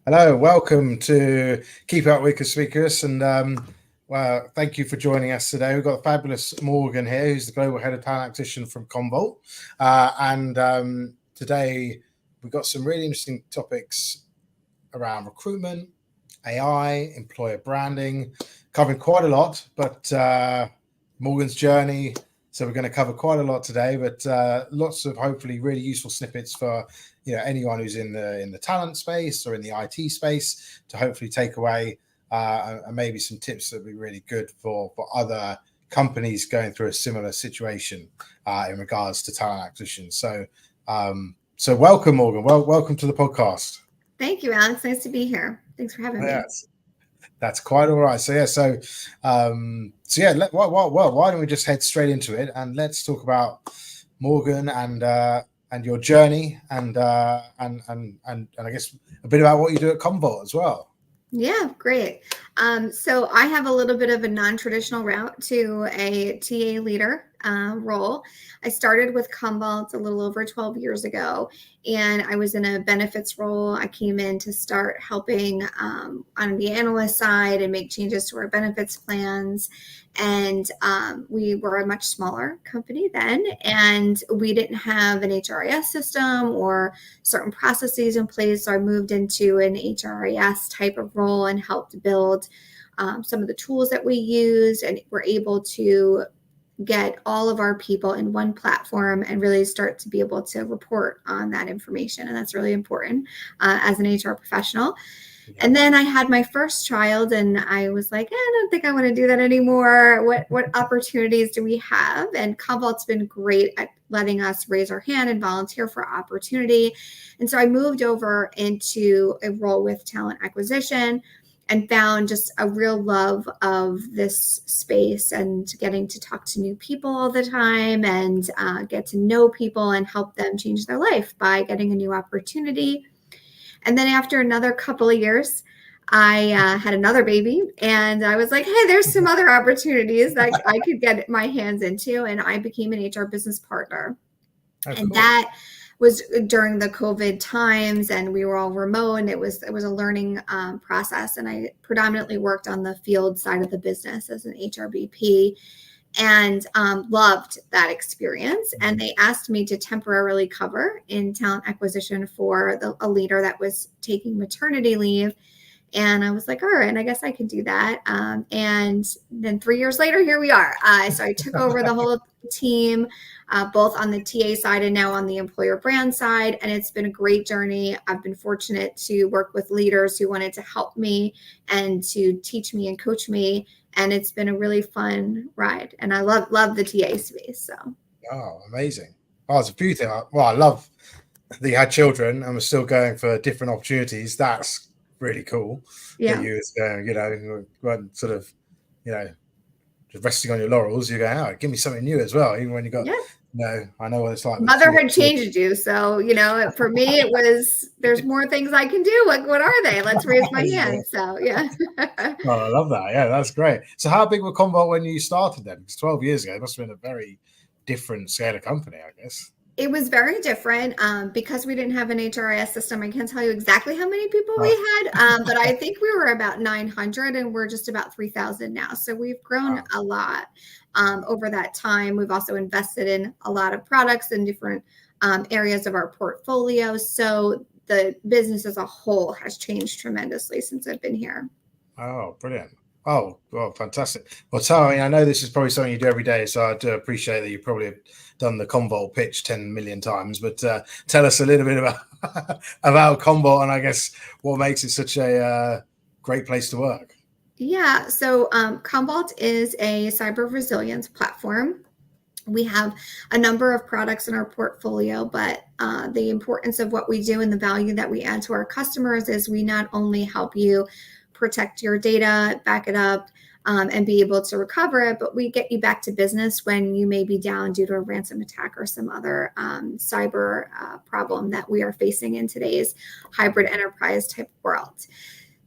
Hello, welcome to Keeping Up With Conspicuous, and well, thank you for joining us today. We've got fabulous Morgan here, who's the Global Head of Talent Acquisition from Commvault, and today we've got some really interesting topics around recruitment, AI, employer branding, covering quite a lot, but Morgan's journey. So we're going to cover quite a lot today, but lots of hopefully really useful snippets for anyone who's in the talent space or in the IT space to hopefully take away, and maybe some tips that would be really good for other companies going through a similar situation in regards to talent acquisition. So welcome, Morgan. Welcome to the podcast. Thank you, Alex. Nice to be here. Thanks for having me. That's quite all right. Why don't we just head straight into it and let's talk about Morgan and your journey and I guess a bit about what you do at Commvault as well. Yeah, great. So I have a little bit of a non-traditional route to a TA leader role. I started with Commvault a little over 12 years ago, and I was in a benefits role. I came in to start helping on the analyst side and make changes to our benefits plans. And we were a much smaller company then, and we didn't have an HRIS system or certain processes in place. So I moved into an HRIS type of role and helped build some of the tools that we use, and we're able to get all of our people in one platform and really start to be able to report on that information. And that's really important as an HR professional. And then I had my first child and I was like, I don't think I want to do that anymore. What opportunities do we have? And Commvault's been great at letting us raise our hand and volunteer for opportunity. And so I moved over into a role with talent acquisition and found just a real love of this space and getting to talk to new people all the time and get to know people and help them change their life by getting a new opportunity. And then after another couple of years, I had another baby and I was like, hey, there's some other opportunities that I could get my hands into. And I became an HR business partner. That was during the COVID times and we were all remote and it was a learning process. And I predominantly worked on the field side of the business as an HRBP and loved that experience. And they asked me to temporarily cover in talent acquisition for a leader that was taking maternity leave. And I was like, all right, I guess I can do that. And then 3 years later, here we are. So I took over the whole team, both on the TA side and now on the employer brand side. And it's been a great journey. I've been fortunate to work with leaders who wanted to help me and to teach me and coach me. And it's been a really fun ride. And I love the TA space. So. Oh, amazing. Oh, it's a few things. Well, I love that you had children and were still going for different opportunities. That's really cool. Yeah. That you was going, weren't sort of, just resting on your laurels. You're going, oh, give me something new as well. Even when you got, I know what it's like. Motherhood changed you. So, for me, it was, there's more things I can do. Like, what are they? Let's raise my hand. So, yeah. Oh, I love that. Yeah, that's great. So how big were Commvault when you started then? Because 12 years ago, it must have been a very different scale of company, I guess. It was very different because we didn't have an HRIS system. I can't tell you exactly how many people we had, but I think we were about 900 and we're just about 3,000 now. So we've grown a lot over that time. We've also invested in a lot of products in different areas of our portfolio. So the business as a whole has changed tremendously since I've been here. Oh, brilliant. Oh, well, fantastic. Well, Tara, I know this is probably something you do every day, so I do appreciate that you probably have done the Commvault pitch 10 million times, but tell us a little bit about Commvault and I guess what makes it such a great place to work. Yeah, so Commvault is a cyber resilience platform. We have a number of products in our portfolio, but the importance of what we do and the value that we add to our customers is we not only help you protect your data, back it up, and be able to recover it, but we get you back to business when you may be down due to a ransom attack or some other cyber problem that we are facing in today's hybrid enterprise type world.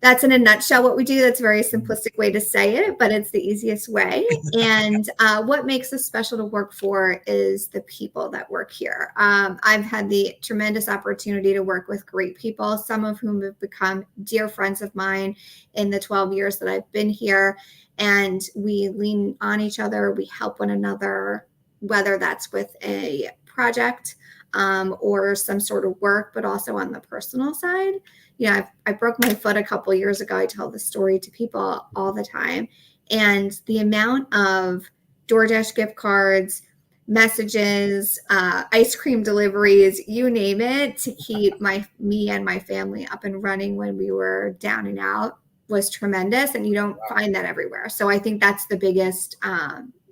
That's in a nutshell what we do. That's a very simplistic way to say it, but it's the easiest way. And what makes us special to work for is the people that work here. I've had the tremendous opportunity to work with great people, some of whom have become dear friends of mine in the 12 years that I've been here. And we lean on each other. We help one another, whether that's with a project or some sort of work, but also on the personal side. I broke my foot a couple of years ago. I tell this story to people all the time. And the amount of DoorDash gift cards, messages, ice cream deliveries, you name it, to keep me and my family up and running when we were down and out was tremendous. And you don't find that everywhere. So I think that's the biggest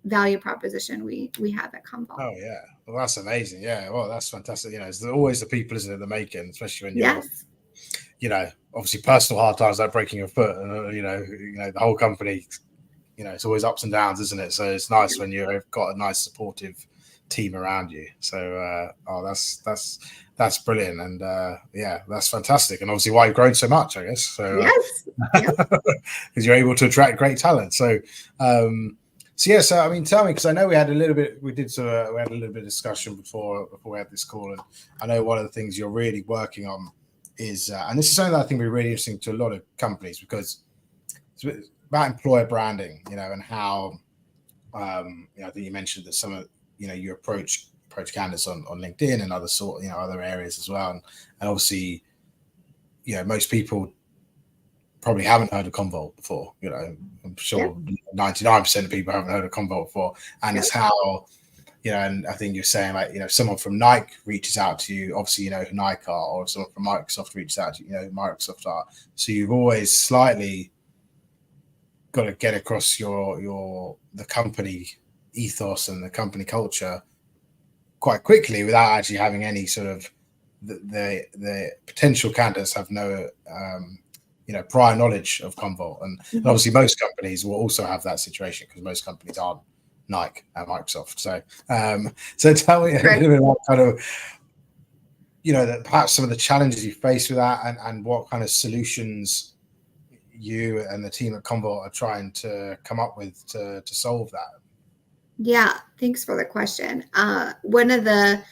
value proposition we have at Commvault. Oh yeah, well that's amazing. Yeah, well that's fantastic. It's always the people, isn't it, the making, especially when you're, obviously personal hard times like breaking your foot, and the whole company, it's always ups and downs, isn't it? So it's nice when you've got a nice supportive team around you. So that's brilliant, and that's fantastic, and obviously why you've grown so much, I guess. So yes, because you're able to attract great talent. So. So I mean, tell me, because I know we had a little bit of discussion before we had this call, and I know one of the things you're really working on is, and this is something that I think will be really interesting to a lot of companies, because it's about employer branding, and how, I think you mentioned that some of, you approach candidates on LinkedIn and other areas as well, and obviously, most people probably haven't heard of Commvault before. I'm sure 99% of people haven't heard of Commvault before, and it's how, and I think you're saying, like, if someone from Nike reaches out to you, obviously you know who Nike are, or if someone from Microsoft reaches out to you, who Microsoft are. So you've always slightly got to get across the company ethos and the company culture quite quickly without actually having any sort of the potential candidates have no prior knowledge of Commvault, and obviously most companies will also have that situation, because most companies aren't Nike and Microsoft. So tell me a little bit about kind of perhaps some of the challenges you face with that, and what kind of solutions you and the team at Commvault are trying to come up with to solve that. Yeah, thanks for the question. One of the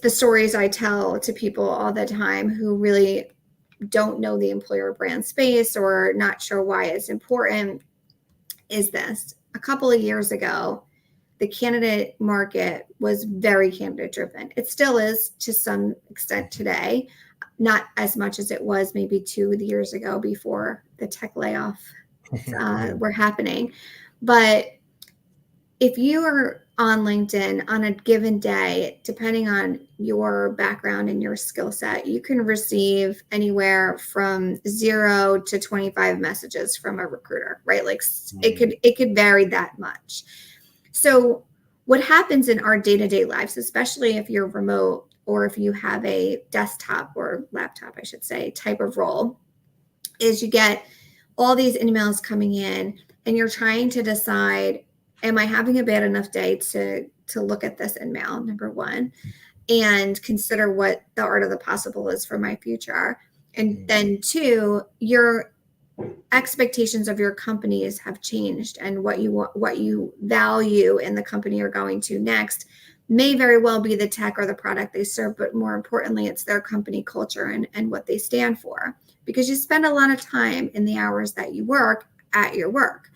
stories I tell to people all the time who really don't know the employer brand space or not sure why it's important is this. A couple of years ago, the candidate market was very candidate driven. It still is to some extent today, not as much as it was maybe 2 years ago before the tech layoff were happening. But if you are on LinkedIn on a given day, depending on your background and your skill set, you can receive anywhere from 0 to 25 messages from a recruiter, right? Like it could vary that much. So what happens in our day-to-day lives, especially if you're remote or if you have a desktop or laptop, I should say, type of role, is you get all these emails coming in and you're trying to decide, am I having a bad enough day to look at this email, number one, and consider what the art of the possible is for my future? And then 2, your expectations of your companies have changed, and what you value in the company you're going to next may very well be the tech or the product they serve, but more importantly, it's their company culture and what they stand for, because you spend a lot of time in the hours that you work at your work.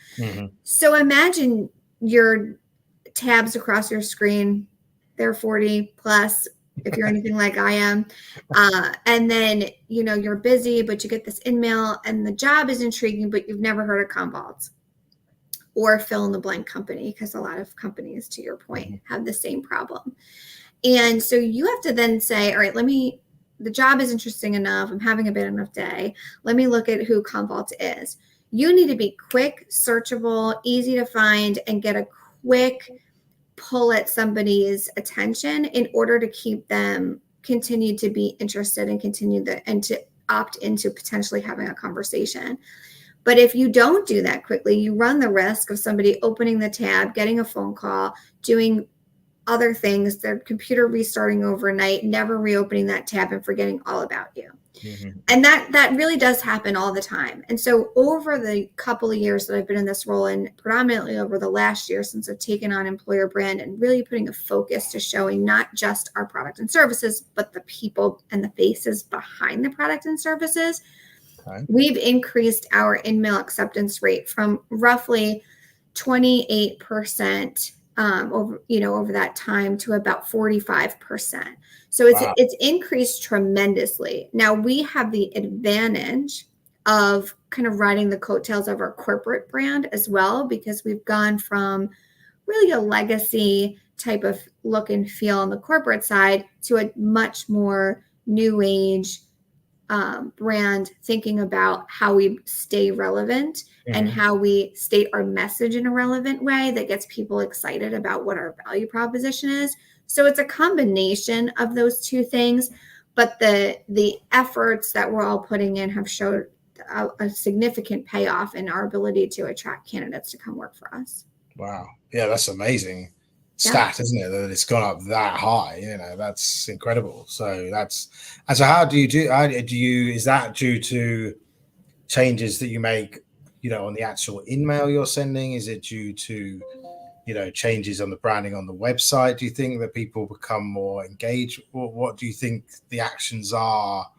So imagine your tabs across your screen, they're 40 plus if you're anything like I am, and then you're busy, but you get this email and the job is intriguing, but you've never heard of Commvault or fill in the blank company, because a lot of companies, to your point, have the same problem. And so you have to then say, all right, the job is interesting enough, I'm having a bad enough day, let me look at who Commvault is. You need to be quick, searchable, easy to find, and get a quick pull at somebody's attention in order to keep them continue to be interested and and to opt into potentially having a conversation. But if you don't do that quickly, you run the risk of somebody opening the tab, getting a phone call, doing other things, their computer restarting overnight, never reopening that tab and forgetting all about you. Mm-hmm. And that really does happen all the time. And so over the couple of years that I've been in this role, and predominantly over the last year since I've taken on employer brand and really putting a focus to showing not just our product and services, but the people and the faces behind the product and services, Okay. we've increased our in-mail acceptance rate from roughly 28% over that time to about 45%. So it's increased tremendously. Now we have the advantage of kind of riding the coattails of our corporate brand as well, because we've gone from really a legacy type of look and feel on the corporate side to a much more new age brand, thinking about how we stay relevant and how we state our message in a relevant way that gets people excited about what our value proposition is. So it's a combination of those two things, but the efforts that we're all putting in have showed a significant payoff in our ability to attract candidates to come work for us. Wow. Yeah, that's amazing stat, isn't it? That it's gone up that high. That's incredible. So how do you is that due to changes that you make, on the actual in-mail you're sending? Is it due to, changes on the branding on the website? Do you think that people become more engaged? What do you think the actions are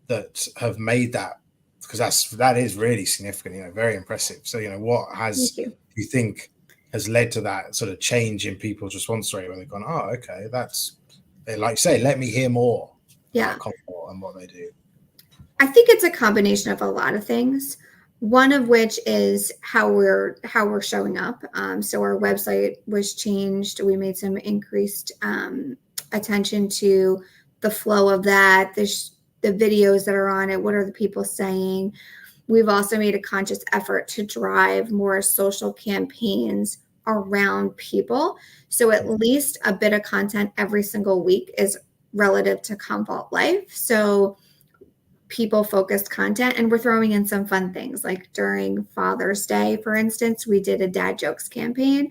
that have made that? Because that is really significant, very impressive. So, what do you think has led to that sort of change in people's response rate when they've gone, oh, okay, they like say, let me hear more about Commvault and what they do? I think it's a combination of a lot of things. One of which is how we're showing up. So our website was changed. We made some increased attention to the flow of that, the videos that are on it. What are the people saying? We've also made a conscious effort to drive more social campaigns around people. So at least a bit of content every single week is relative to Commvault Life. So people-focused content, and we're throwing in some fun things. Like during Father's Day, for instance, we did a dad jokes campaign.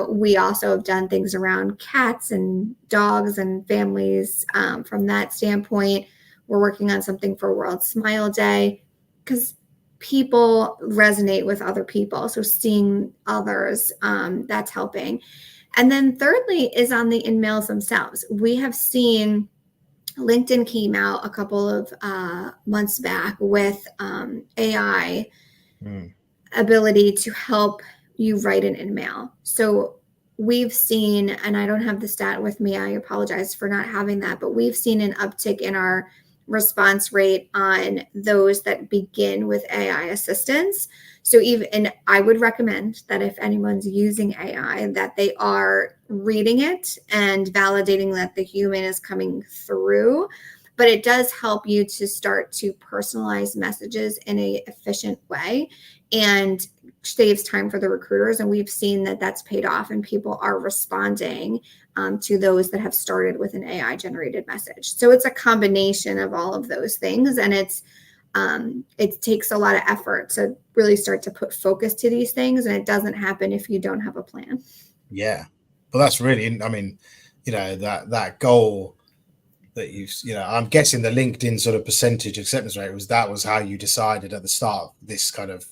We also have done things around cats and dogs and families. From that standpoint, we're working on something for World Smile Day, because people resonate with other people. So seeing others, that's helping. And then thirdly is on the in-mails themselves. We have seen LinkedIn came out a couple of months back with AI ability to help you write an in-mail. So we've seen, and I don't have the stat with me, I apologize for not having that, but we've seen an uptick in our response rate on those that begin with AI assistance. So and I would recommend that if anyone's using AI, that they are reading it and validating that the human is coming through. But it does help you to start to personalize messages in an efficient way and saves time for the recruiters. And we've seen that that's paid off, and people are responding to those that have started with an AI generated message. So it's a combination of all of those things. And it takes a lot of effort to really start to put focus to these things. And it doesn't happen if you don't have a plan. Yeah. Well, that's really, I mean, that goal that I'm guessing the LinkedIn sort of percentage acceptance rate was how you decided at the start of this kind of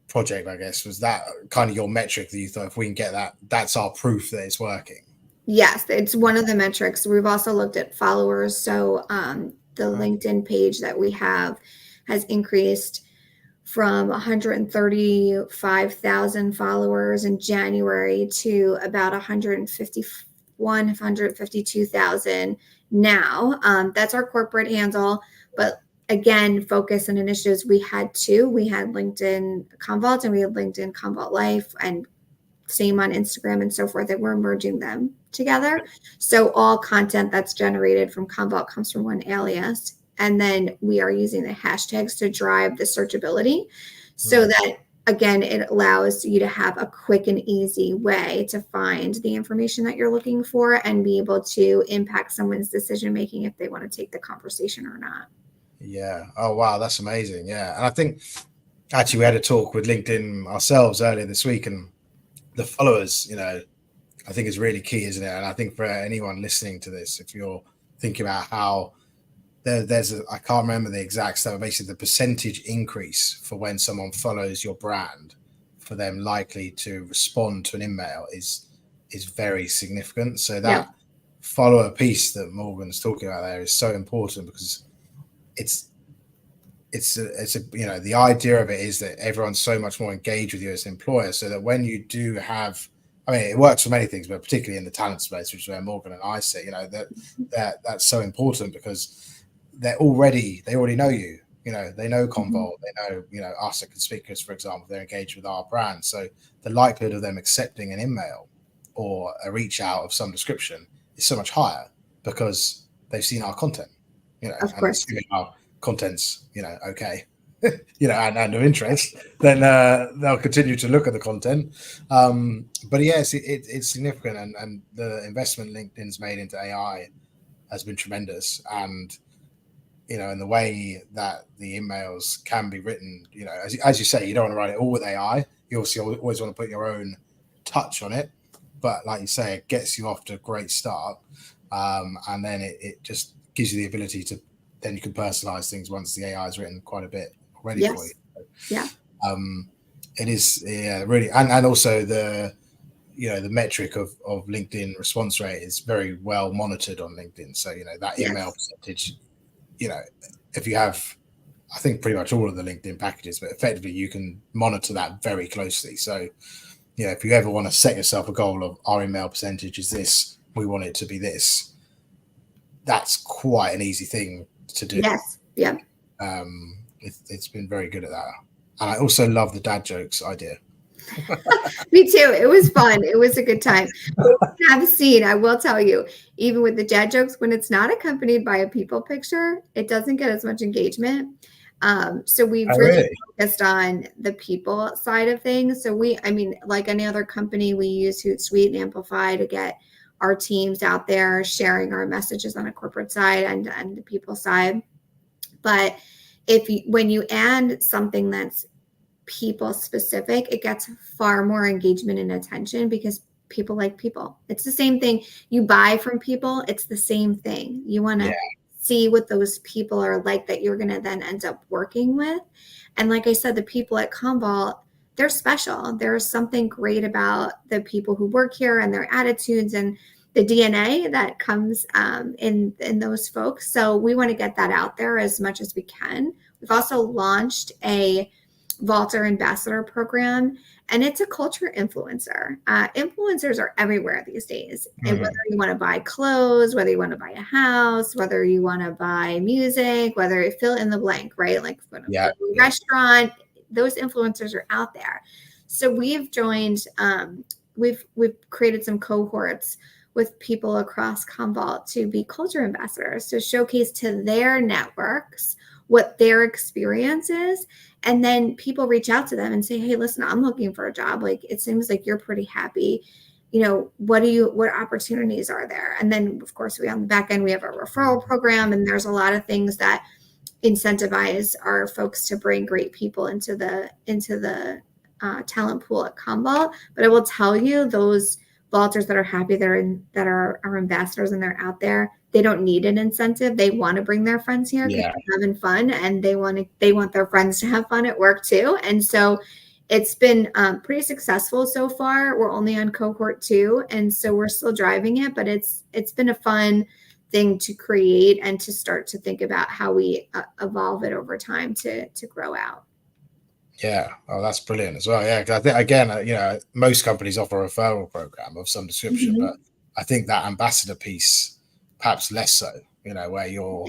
project, I guess. Was that kind of your metric that you thought, if we can get that, that's our proof that it's working? Yes, it's one of the metrics. We've also looked at followers. So the LinkedIn page that we have has increased from 135,000 followers in January to about 152,000 now. That's our corporate handle. But again, focus and initiatives, we had two. We had LinkedIn Commvault and we had LinkedIn Commvault Life, and same on Instagram and so forth, that we're merging them together. So all content that's generated from Commvault comes from one alias. And then we are using the hashtags to drive the searchability so that, again, it allows you to have a quick and easy way to find the information that you're looking for and be able to impact someone's decision-making if they want to take the conversation or not. Yeah. Oh, wow. That's amazing. Yeah. And I think actually we had a talk with LinkedIn ourselves earlier this week, and the followers, I think is really key, isn't it? And I think for anyone listening to this, if you're thinking about how I can't remember the exact stuff, basically the percentage increase for when someone follows your brand, for them likely to respond to an email is very significant. So that follower piece that Morgan's talking about there is so important, because it's the idea of it is that everyone's so much more engaged with you as an employer, so that when you do have, I mean, it works for many things, but particularly in the talent space, which is where Morgan and I sit, that's so important, because they already know you. They know Commvault, they know us at Conspicuous, for example. They're engaged with our brand, so the likelihood of them accepting an email or a reach out of some description is so much higher, because they've seen our content. Of course. And our content's okay, and of interest, then they'll continue to look at the content. But yes, it's significant, and the investment LinkedIn's made into AI has been tremendous. And in the way that the emails can be written, as you say, you don't want to write it all with AI. You also always want to put your own touch on it, but like you say, it gets you off to a great start, and then it just gives you the ability to, then you can personalize things once the AI is written quite a bit already for you. Yeah. It is really, and also the metric of LinkedIn response rate is very well monitored on LinkedIn. So that email percentage, if you have, I think pretty much all of the LinkedIn packages, but effectively you can monitor that very closely. So if you ever want to set yourself a goal of our email percentage is this, we want it to be this, that's quite an easy thing to do. Yes. Yeah. It's been very good at that. And I also love the dad jokes idea. Me too. It was fun. It was a good time. I've seen, I will tell you, even with the dad jokes, when it's not accompanied by a people picture, it doesn't get as much engagement. So we've really focused on the people side of things. So like any other company, we use Hootsuite and Amplify to get our teams out there sharing our messages on a corporate side and the people side. But when you add something that's people specific, it gets far more engagement and attention, because people like people. It's the same thing. You buy from people. It's the same thing. You want to see what those people are like that you're going to then end up working with. And like I said, the people at Commvault, they're special. There's something great about the people who work here and their attitudes and the DNA that comes in those folks. So we want to get that out there as much as we can. We've also launched a Vaulter Ambassador program, and it's a culture influencer. Influencers are everywhere these days. And whether you want to buy clothes, whether you want to buy a house, whether you want to buy music, whether you fill in the blank, right? Like a restaurant, those influencers are out there. So we've joined, we've created some cohorts with people across Commvault to be culture ambassadors, to showcase to their networks what their experience is. And then people reach out to them and say, hey, listen, I'm looking for a job. Like, it seems like you're pretty happy. What opportunities are there? And then of course on the back end, we have a referral program, and there's a lot of things that incentivize our folks to bring great people into the talent pool at Commvault. But I will tell you, those vaulters that are happy, that are our ambassadors and they're out there, they don't need an incentive. They want to bring their friends here because they're having fun, and they want their friends to have fun at work too. And so it's been pretty successful so far. We're only on cohort 2, and so we're still driving it, but it's been a fun thing to create and to start to think about how we evolve it over time to grow out. Yeah. Oh, that's brilliant as well. Yeah. Because I think, again, most companies offer a referral program of some description, but I think that ambassador piece, perhaps less so, where you're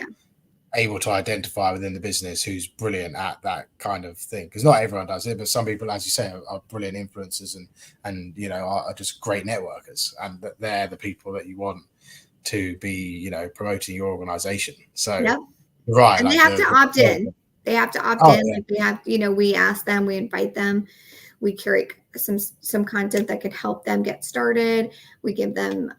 able to identify within the business who's brilliant at that kind of thing. Because not everyone does it, but some people, as you say, are brilliant influencers and are just great networkers, and that they're the people that you want to be, promoting your organization. So, right. And they have to opt in. They have to opt in. Like they have, we ask them, we invite them, we curate some content that could help them get started. We give them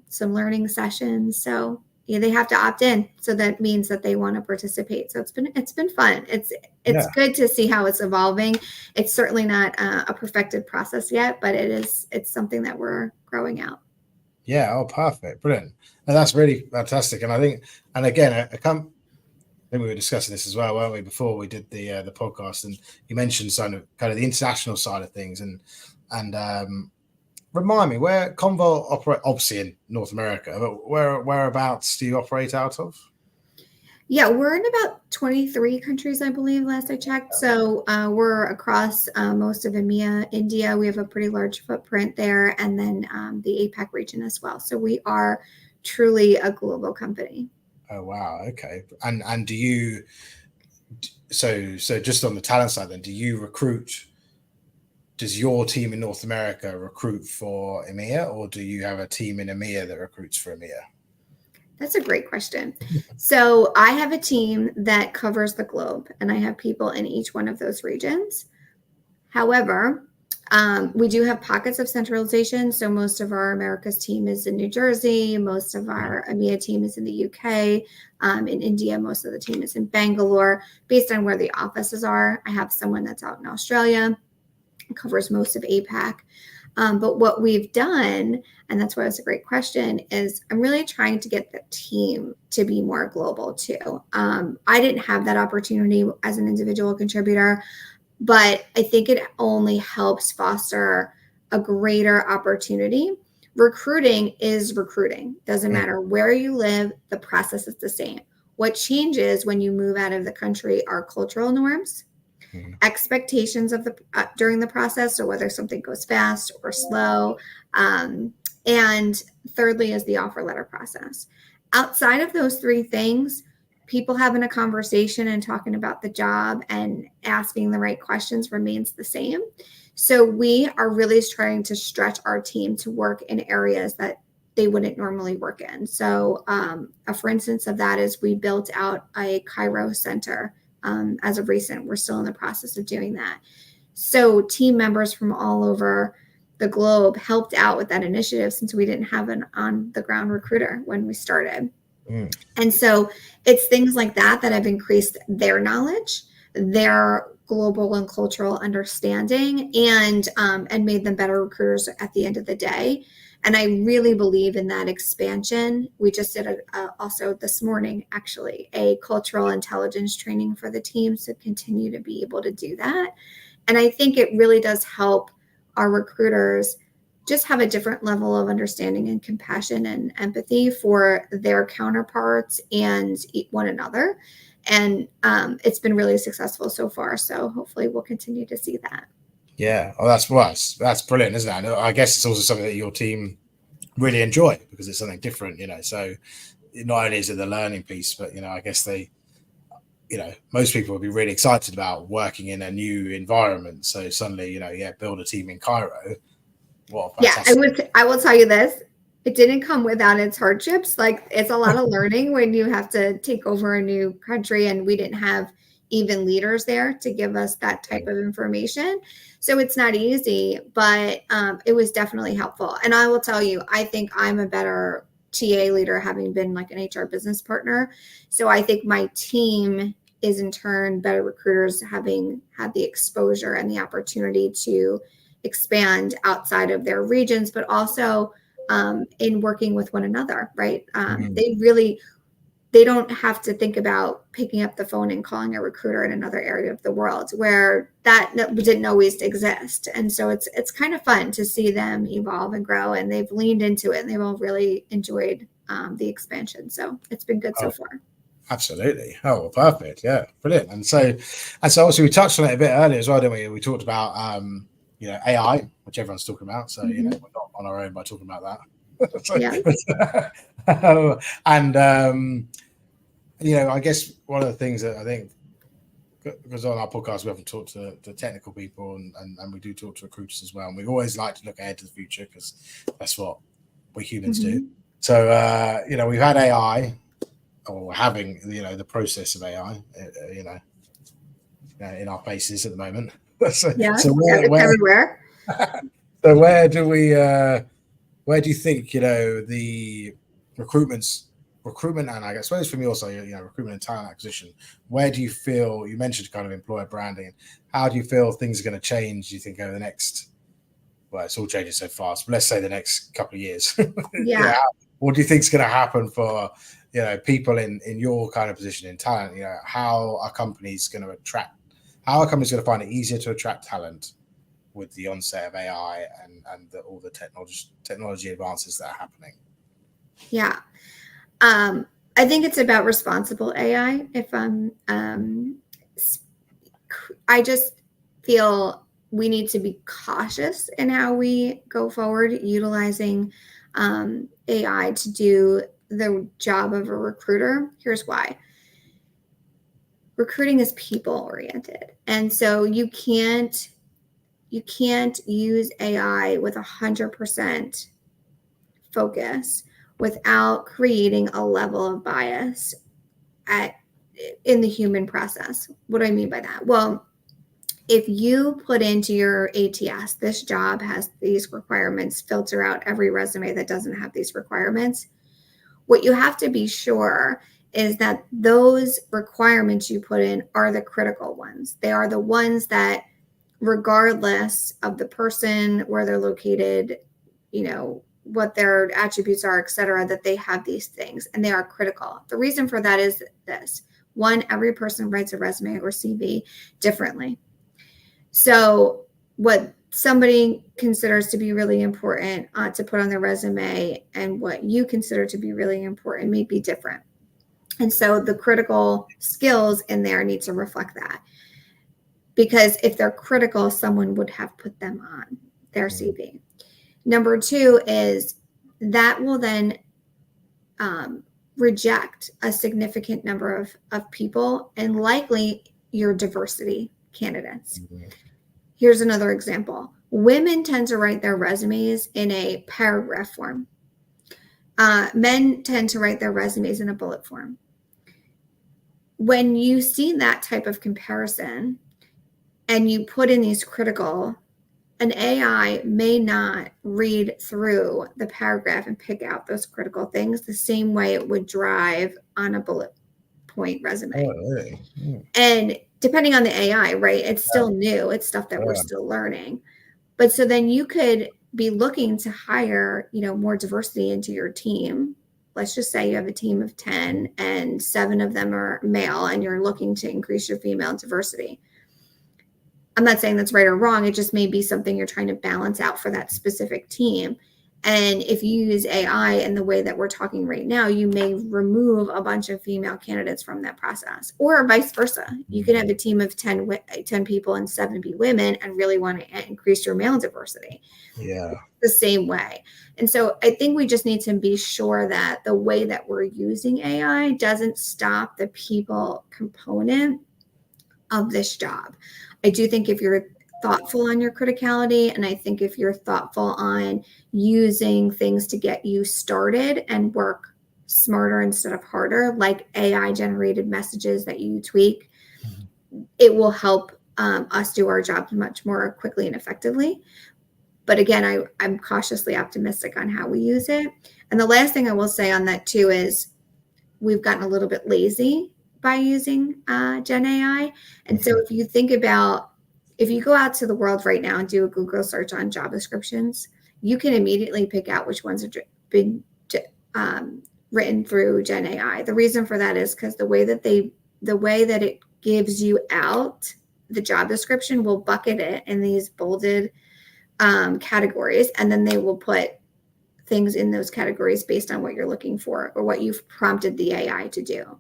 some learning sessions. So they have to opt in. So that means that they want to participate. So it's been fun. It's good to see how it's evolving. It's certainly not a perfected process yet, but it's something that we're growing out. Yeah. Oh, perfect. Brilliant. And that's really fantastic. And I think, and again, I think we were discussing this as well, weren't we, before we did the podcast? And you mentioned kind of the international side of things, and remind me where Commvault operate, obviously in North America, but whereabouts do you operate out of? Yeah, we're in about 23 countries, I believe, last I checked. So we're across most of EMEA, India. We have a pretty large footprint there, and then the APAC region as well. So we are truly a global company. Oh, wow. Okay. And do you, so just on the talent side then, do you recruit, does your team in North America recruit for EMEA, or do you have a team in EMEA that recruits for EMEA? That's a great question. So I have a team that covers the globe, and I have people in each one of those regions. However, we do have pockets of centralization. So most of our Americas team is in New Jersey. Most of our EMEA team is in the UK. In India, most of the team is in Bangalore. Based on where the offices are, I have someone that's out in Australia, covers most of APAC. But what we've done, and that's why it's a great question, is I'm really trying to get the team to be more global too. I didn't have that opportunity as an individual contributor, but I think it only helps foster a greater opportunity. Recruiting is recruiting. Doesn't matter where you live, the process is the same. What changes when you move out of the country are cultural norms, expectations of the during the process, so whether something goes fast or slow, and thirdly is the offer letter process. Outside of those three things, people having a conversation and talking about the job and asking the right questions remains the same. So we are really trying to stretch our team to work in areas that they wouldn't normally work in. So for instance of that is we built out a Cairo center. As of recent, we're still in the process of doing that. So team members from all over the globe helped out with that initiative since we didn't have an on-the-ground recruiter when we started. And so it's things like that that have increased their knowledge, their global and cultural understanding, and made them better recruiters at the end of the day. And I really believe in that expansion. We just did also this morning, actually, a cultural intelligence training for the teams to continue to be able to do that. And I think it really does help our recruiters just have a different level of understanding and compassion and empathy for their counterparts and one another. And it's been really successful so far. So hopefully we'll continue to see that. Yeah. Oh, that's brilliant, isn't it? And I guess it's also something that your team really enjoy because it's something different, So not only is it the learning piece, but I guess they, most people would be really excited about working in a new environment. So suddenly, build a team in Cairo. What a fantastic... I will tell you this. It didn't come without its hardships. Like it's a lot of learning when you have to take over a new country, and we didn't have even leaders there to give us that type of information. So it's not easy, but it was definitely helpful. And I will tell you, I think I'm a better TA leader having been like an HR business partner. So I think my team is in turn better recruiters having had the exposure and the opportunity to expand outside of their regions, but also in working with one another, right? They don't have to think about picking up the phone and calling a recruiter in another area of the world where that didn't always exist. And so it's kind of fun to see them evolve and grow, and they've leaned into it and they've all really enjoyed the expansion. So it's been good so far. Absolutely. Oh, well, perfect. Yeah, brilliant. And so obviously we touched on it a bit earlier as well, didn't we? We talked about AI, which everyone's talking about. So we're not on our own by talking about that. I guess one of the things that I think, because on our podcast we often talk to technical people and we do talk to recruiters as well, and we always like to look ahead to the future because that's what we humans do. So we've had AI, or we're having the process of AI in our faces at the moment. So everywhere. So where do you think the recruitment, and I suppose from your side, recruitment and talent acquisition, where do you feel, you mentioned kind of employer branding, how do you feel things are going to change, do you think, over the next well, it's all changing so fast, but let's say the next couple of years. Yeah. What do you think is going to happen for, people in your kind of position in talent? How are companies going to find it easier to attract talent with the onset of AI and all the technology advances that are happening? Yeah. I think it's about responsible AI. I just feel we need to be cautious in how we go forward utilizing AI to do the job of a recruiter. Here's why. Recruiting is people oriented. And so you can't use AI with 100% focus without creating a level of bias in the human process. What do I mean by that? Well, if you put into your ATS, this job has these requirements, filter out every resume that doesn't have these requirements, what you have to be sure is that those requirements you put in are the critical ones. They are the ones that, regardless of the person, where they're located, what their attributes are, et cetera, that they have these things and they are critical. The reason for that is this. One, every person writes a resume or CV differently. So what somebody considers to be really important to put on their resume and what you consider to be really important may be different. And so the critical skills in there need to reflect that. Because if they're critical, someone would have put them on their CV. Number two is that will then reject a significant number of people and likely your diversity candidates. Here's another example. Women tend to write their resumes in a paragraph form. Men tend to write their resumes in a bullet form. When you see that type of comparison and you put in these critical, an AI may not read through the paragraph and pick out those critical things the same way it would drive on a bullet point resume. Oh, really? And depending on the AI, right? It's still new. It's stuff that we're still learning. But so then you could be looking to hire, more diversity into your team. Let's just say you have a team of 10 and 7 of them are male and you're looking to increase your female diversity. I'm not saying that's right or wrong. It just may be something you're trying to balance out for that specific team. And if you use AI in the way that we're talking right now, you may remove a bunch of female candidates from that process, or vice versa. You can have a team of 10 people and 7 be women and really want to increase your male diversity. Yeah. The same way. And so I think we just need to be sure that the way that we're using AI doesn't stop the people component of this job. I do think if you're thoughtful on your criticality, and I think if you're thoughtful on using things to get you started and work smarter instead of harder, like AI generated messages that you tweak, it will help us do our jobs much more quickly and effectively. But again, I'm cautiously optimistic on how we use it. And the last thing I will say on that too is we've gotten a little bit lazy by using Gen AI. And so if you think about, if you go out to the world right now and do a Google search on job descriptions, you can immediately pick out which ones have been written through Gen AI. The reason for that is because the way that it gives you out the job description will bucket it in these bolded categories, and then they will put things in those categories based on what you're looking for or what you've prompted the AI to do.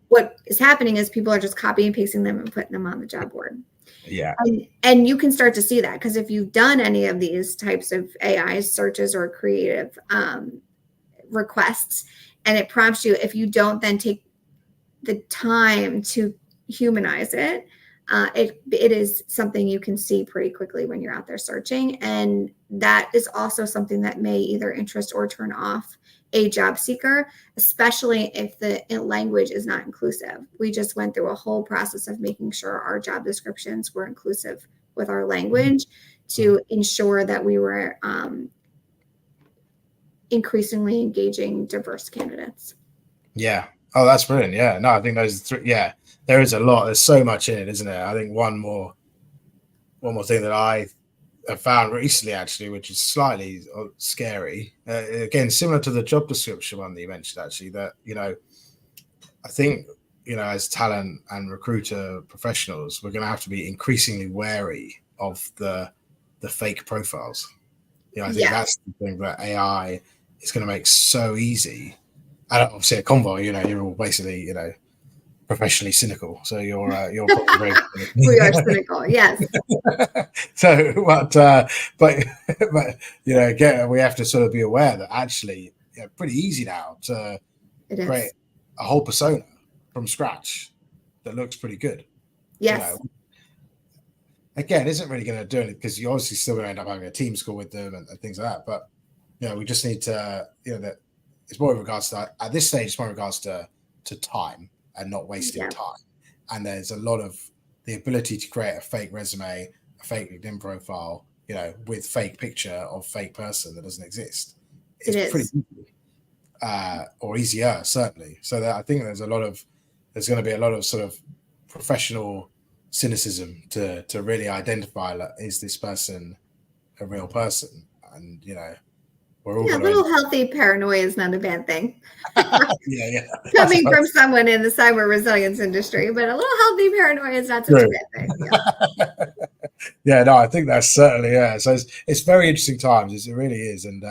What is happening is people are just copying and pasting them and putting them on the job board. Yeah. And you can start to see that because if you've done any of these types of AI searches or creative requests and it prompts you, if you don't then take the time to humanize it, it is something you can see pretty quickly when you're out there searching. And that is also something that may either interest or turn off a job seeker, especially if the language is not inclusive. We just went through a whole process of making sure our job descriptions were inclusive with our language to ensure that we were increasingly engaging diverse candidates. Yeah. Oh, that's brilliant. Yeah. No, I think those 3. Yeah, there is a lot. There's so much in it, isn't there? I think one more thing that I I found recently, actually, which is slightly scary. Again, similar to the job description one that you mentioned, actually, that, I think, as talent and recruiter professionals, we're going to have to be increasingly wary of the fake profiles. I think that's the thing that AI is going to make so easy. And obviously at Commvault, you're all basically, professionally cynical. So you're probably very we are cynical, yes. So, but again, we have to sort of be aware that actually, pretty easy now to create a whole persona from scratch that looks pretty good. Yes. Again, isn't really going to do it because you're obviously still going to end up having a team score with them and things like that. But we just need to, that it's more in regards to at this stage, it's more in regards to time and not wasting time. And there's a lot of the ability to create a fake resume, a fake LinkedIn profile, with fake picture of fake person that doesn't exist. It's pretty easy, or easier, certainly. So that I think there's going to be a lot of sort of professional cynicism to really identify, like, is this person a real person? And we're all a little healthy paranoia is not a bad thing. Coming from someone in the cyber resilience industry, but a little healthy paranoia is not such a bad thing. No, I think that's certainly So it's very interesting times. It really is, and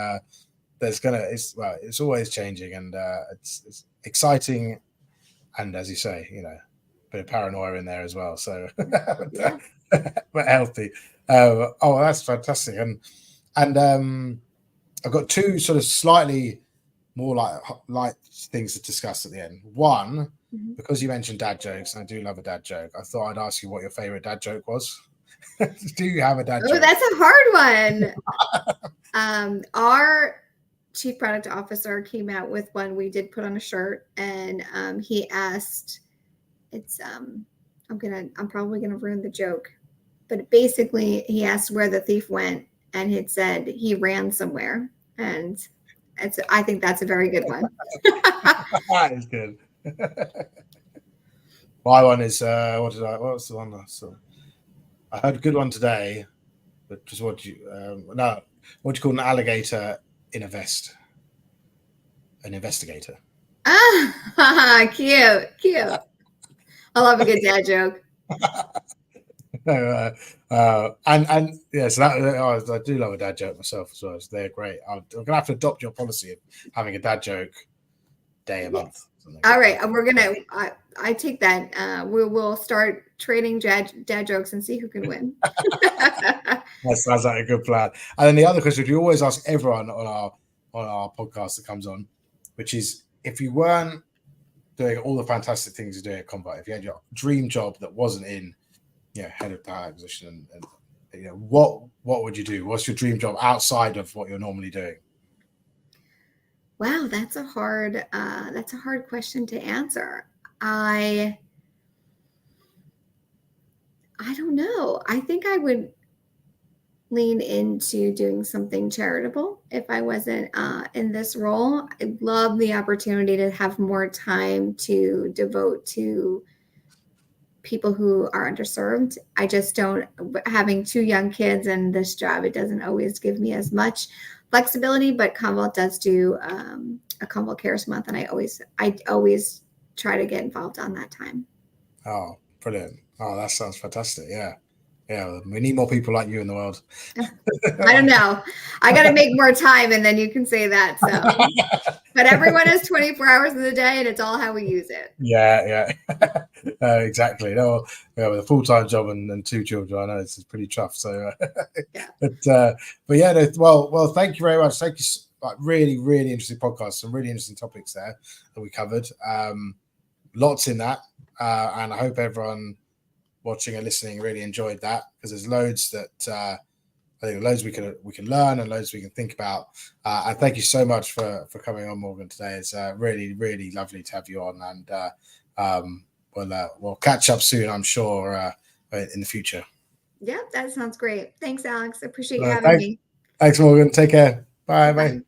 it's always changing, and it's exciting, and as you say, a bit of paranoia in there as well. So, but healthy. That's fantastic, and I've got two sort of slightly more light things to discuss at the end. One, because you mentioned dad jokes, and I do love a dad joke, I thought I'd ask you what your favorite dad joke was. Do you have a dad joke? Oh, that's a hard one. Our chief product officer came out with one we did put on a shirt, and he asked, I'm probably gonna ruin the joke, but basically he asked where the thief went, and it said he ran somewhere. And I think that's a very good one. That is good. My one is what was the one? I heard a good one today, but just what do you call an alligator in a vest? An investigator. Cute. I love a good dad joke. And yes, I do love a dad joke myself as well. So they're great. I'm gonna have to adopt your policy of having a dad joke day a month. All right, I take that. We will start trading dad jokes and see who can win. That sounds like a good plan. And then the other question we always ask everyone on our podcast that comes on, which is, if you weren't doing all the fantastic things you're doing at Commvault, if you had your dream job that wasn't in head of talent acquisition, and what would you do? What's your dream job outside of what you're normally doing? Wow, that's a hard question to answer. I don't know. I think I would lean into doing something charitable if I wasn't in this role. I love the opportunity to have more time to devote to people who are underserved. I just don't, having two young kids and this job, it doesn't always give me as much flexibility, but Commvault does do a Commvault Cares Month, and I always try to get involved on that time. Oh, brilliant. Oh, that sounds fantastic. Yeah, we need more people like you in the world. I don't know. I got to make more time, and then you can say that. So, but everyone has 24 hours in the day, and it's all how we use it. Yeah. Exactly. No, with a full-time job and two children, I know it's pretty tough. So, but yeah. Well, thank you very much. Thank you. Really, really interesting podcast. Some really interesting topics there that we covered. Lots in that, and I hope everyone watching and listening really enjoyed that, because there's loads that I think loads we can learn and loads we can think about. And thank you so much for coming on, Morgan, today. It's really, really lovely to have you on, and we'll catch up soon, I'm sure, in the future. Yeah, that sounds great. Thanks, Alex. I appreciate you having me. Thanks, Morgan. Take care. Bye.